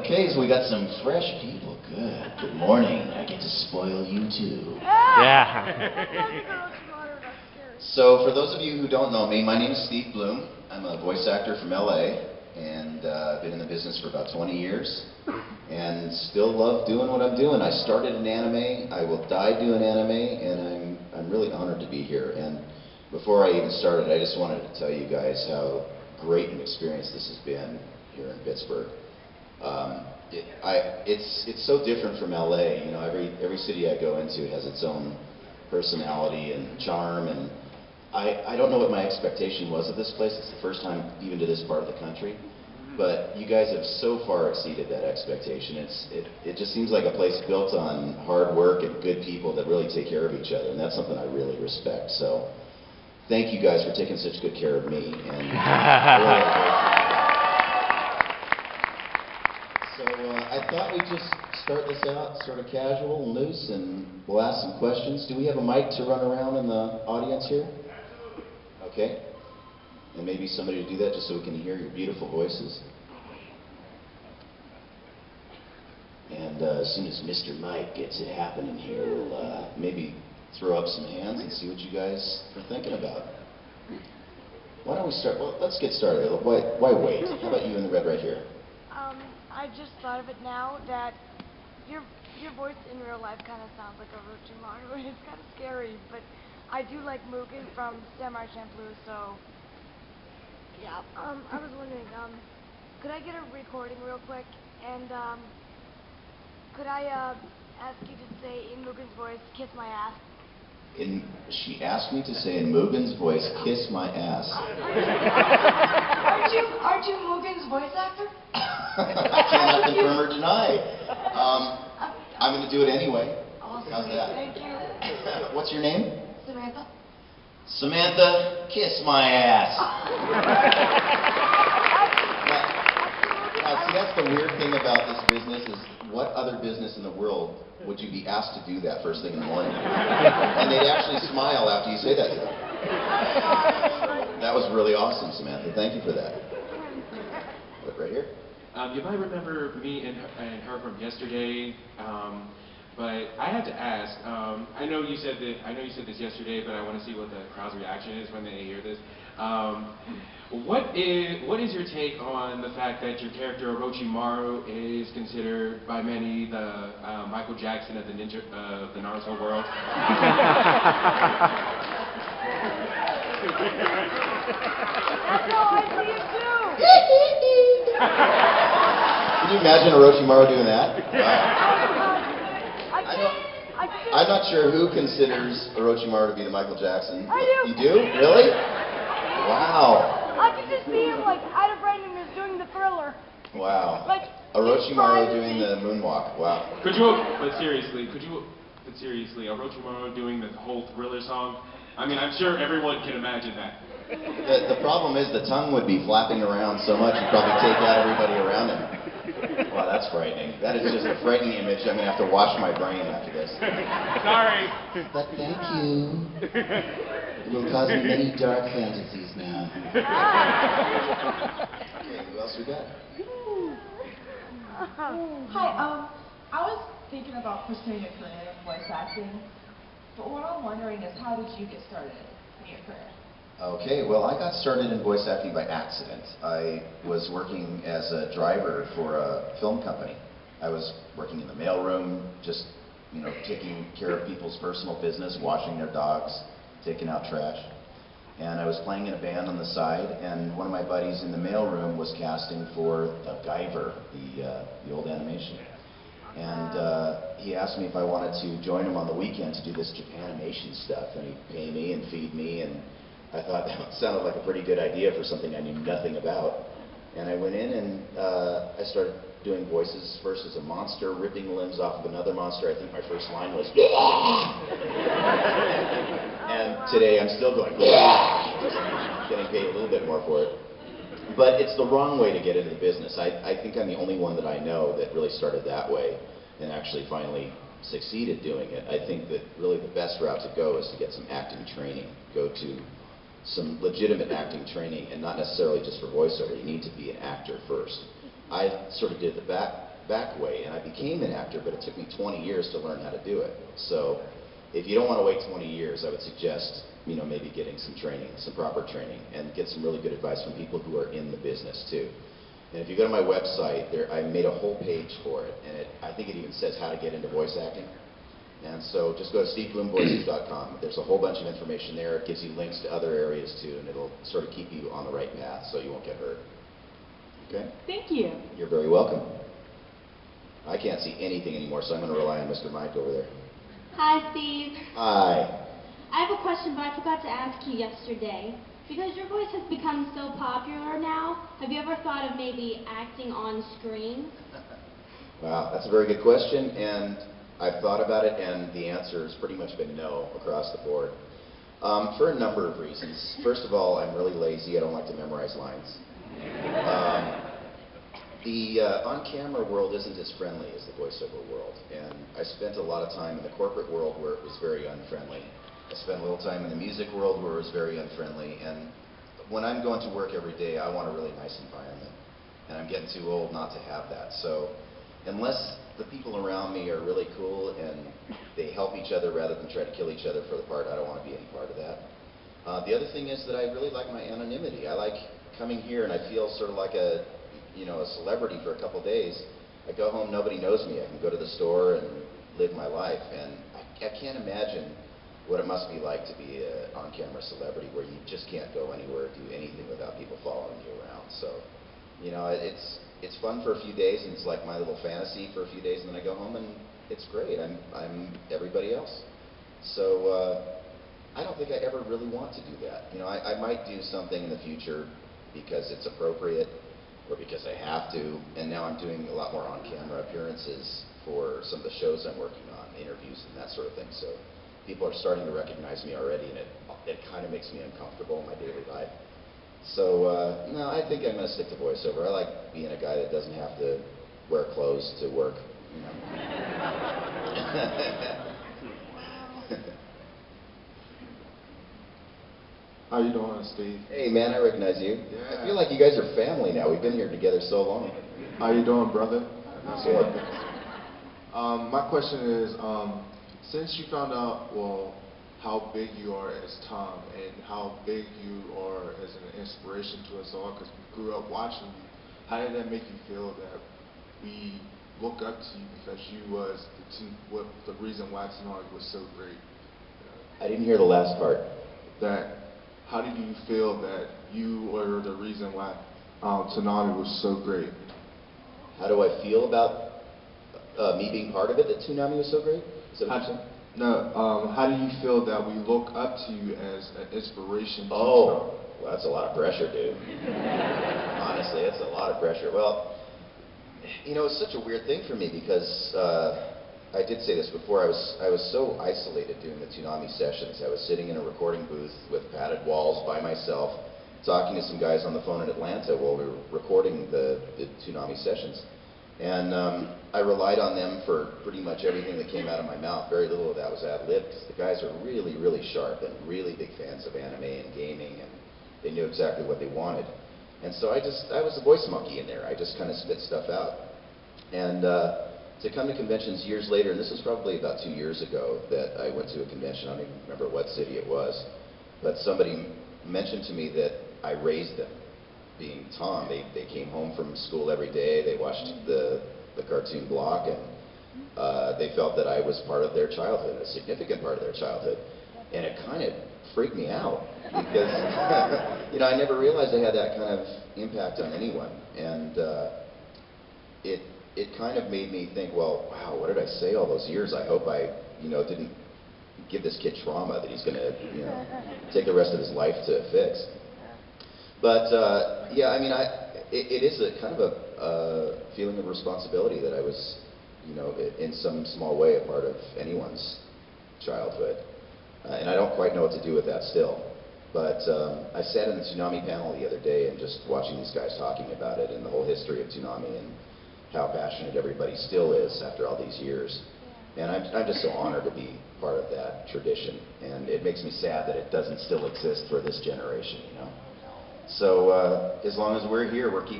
Okay, so we got some fresh people. Good. Good morning. I get to spoil you too. Yeah. So for those of you who don't know me, my name is Steve Blum. I'm a voice actor from LA, and I've been in the business for about 20 years, and still love doing what I'm doing. I started in anime. I will die doing anime, and I'm really honored to be here. And before I even started, I just wanted to tell you guys how great an experience this has been here in Pittsburgh. It's so different from LA. You know, every city I go into has its own personality and charm, and I don't know what my expectation was of this place. It's the first time even to this part of the country, but you guys have so far exceeded that expectation. It just seems like a place built on hard work and good people that really take care of each other, and that's something I really respect. So thank you guys for taking such good care of me. And so I thought we'd just start this out sort of casual and loose, and we'll ask some questions. Do we have a mic to run around in the audience here? Okay. And maybe somebody to do that just so we can hear your beautiful voices. And as soon as Mr. Mike gets it happening here, we'll maybe throw up some hands and see what you guys are thinking about. Why don't we start? Well, let's get started. Why wait? How about you in the red right here? I just thought of it now that your voice in real life kind of sounds like Orochimaru, and it's kind of scary, but I do like Mugen from Samurai Champloo, so yeah. I was wondering, could I get a recording real quick, and could I ask you to say in Mugen's voice, "Kiss my ass"? She asked me to say in Mugen's voice, "Kiss my ass." Aren't you Mugen's voice actor? I cannot confirm or deny. I'm going to do it anyway. Awesome. How's that? Thank you. What's your name? Samantha. Samantha, kiss my ass. Now, see, that's the weird thing about this business is what other business in the world would you be asked to do that first thing in the morning? And they'd actually smile after you say that to them. That was really awesome, Samantha. Thank you for that. Look right here. You might remember me and her from yesterday, but I had to ask. I know you said this yesterday, but I want to see what the crowd's reaction is when they hear this. What is your take on the fact that your character Orochimaru is considered by many the Michael Jackson of the Naruto world? That's how I see it too. Can you imagine Orochimaru doing that? Wow. I'm not sure who considers Orochimaru to be the Michael Jackson. I do. You do? Really? Wow. I can just see him like out of randomness doing the Thriller. Wow. Like Orochimaru doing the moonwalk. Wow. But seriously, Orochimaru doing the whole Thriller song? I mean, I'm sure everyone can imagine that. The problem is the tongue would be flapping around so much you'd probably take out everybody around him. Wow, that's frightening. That is just a frightening image. I'm going to have to wash my brain after this. Sorry. But thank you. It will cause me many dark fantasies now. Okay, who else we got? Hi, I was thinking about pursuing a career in voice acting, but what I'm wondering is how did you get started in your career? Okay, well, I got started in voice acting by accident. I was working as a driver for a film company. I was working in the mailroom, just, you know, taking care of people's personal business, washing their dogs, taking out trash. And I was playing in a band on the side, and one of my buddies in the mailroom was casting for Guyver, the old animation. And he asked me if I wanted to join him on the weekend to do this Japanimation stuff, and he'd pay me and feed me, and I thought that sounded like a pretty good idea for something I knew nothing about. And I went in and I started doing voices first as a monster, ripping limbs off of another monster. I think my first line was, and today I'm still going, just getting paid a little bit more for it. But it's the wrong way to get into the business. I think I'm the only one that I know that really started that way and actually finally succeeded doing it. I think that really the best route to go is to get some acting training. Go to some legitimate acting training, and not necessarily just for voiceover. You need to be an actor first. I sort of did the back way, and I became an actor, but it took me 20 years to learn how to do it. So if you don't want to wait 20 years, I would suggest, you know, maybe getting some training, some proper training, and get some really good advice from people who are in the business too. And if you go to my website, I made a whole page for it, and I think it even says how to get into voice acting. And so just go to steveblumvoices.com. There's a whole bunch of information there. It gives you links to other areas too, and it'll sort of keep you on the right path so you won't get hurt. Okay? Thank you. You're very welcome. I can't see anything anymore, so I'm going to rely on Mr. Mike over there. Hi, Steve. Hi. I have a question, but I forgot to ask you yesterday. Because your voice has become so popular now, have you ever thought of maybe acting on screen? Wow, that's a very good question, and I've thought about it, and the answer has pretty much been no across the board. For a number of reasons. First of all, I'm really lazy. I don't like to memorize lines. The on-camera world isn't as friendly as the voiceover world, and I spent a lot of time in the corporate world where it was very unfriendly. I spent a little time in the music world where it was very unfriendly, and when I'm going to work every day, I want a really nice environment, and I'm getting too old not to have that. So unless the people around me are really cool and they help each other rather than try to kill each other for the part, I don't want to be any part of that. The other thing is that I really like my anonymity. I like coming here and I feel sort of like a celebrity for a couple days. I go home, nobody knows me. I can go to the store and live my life, and I can't imagine what it must be like to be an on-camera celebrity where you just can't go anywhere, do anything without people following you around. So, you know, it's fun for a few days, and it's like my little fantasy for a few days, and then I go home and it's great. I'm everybody else. So I don't think I ever really want to do that. You know, I might do something in the future because it's appropriate or because I have to, and now I'm doing a lot more on-camera appearances for some of the shows I'm working on, interviews and that sort of thing. So people are starting to recognize me already, and it kind of makes me uncomfortable in my daily life. So, no, I think I'm going to stick to voiceover. I like being a guy that doesn't have to wear clothes to work, you know. How you doing, Steve? Hey, man, I recognize you. Yeah. I feel like you guys are family now. We've been here together so long. How you doing, brother? Good. My question is, since you found out, well, how big you are as Tom and how big you are as an inspiration to us all, because we grew up watching you, how did that make you feel that we look up to you because you was the reason why Tsunami was so great? I didn't hear the last part. How did you feel that you were the reason why Tsunami was so great? How do I feel about me being part of it, that Tsunami was so great? Is that what you're saying? No, how do you feel that we look up to you as an inspiration to Oh, Tsunami? well, that's a lot of pressure, dude. Honestly, that's a lot of pressure. Well, you know, it's such a weird thing for me because I did say this before. I was so isolated doing the Tsunami sessions. I was sitting in a recording booth with padded walls by myself, talking to some guys on the phone in Atlanta while we were recording the Tsunami sessions. And I relied on them for pretty much everything that came out of my mouth. Very little of that was ad-lib because the guys are really, really sharp and really big fans of anime and gaming, and they knew exactly what they wanted. And so I was the voice monkey in there. I just kind of spit stuff out. And to come to conventions years later, and this was probably about 2 years ago that I went to a convention, I don't even remember what city it was, but somebody mentioned to me that I raised them. Being Tom, they came home from school every day, they watched the cartoon block, and they felt that I was part of their childhood, a significant part of their childhood. And it kind of freaked me out because, you know, I never realized I had that kind of impact on anyone. And it kind of made me think, well, wow, what did I say all those years? I hope I, you know, didn't give this kid trauma that he's going to, you know, take the rest of his life to fix. But yeah, I mean, it is a kind of a feeling of responsibility that I was, you know, in some small way a part of anyone's childhood. And I don't quite know what to do with that still. But I sat in the Tsunami panel the other day and just watching these guys talking about it and the whole history of Tsunami and how passionate everybody still is after all these years. And I'm just so honored to be part of that tradition. And it makes me sad that it doesn't still exist for this generation, you know. So as long as we're here, we're keeping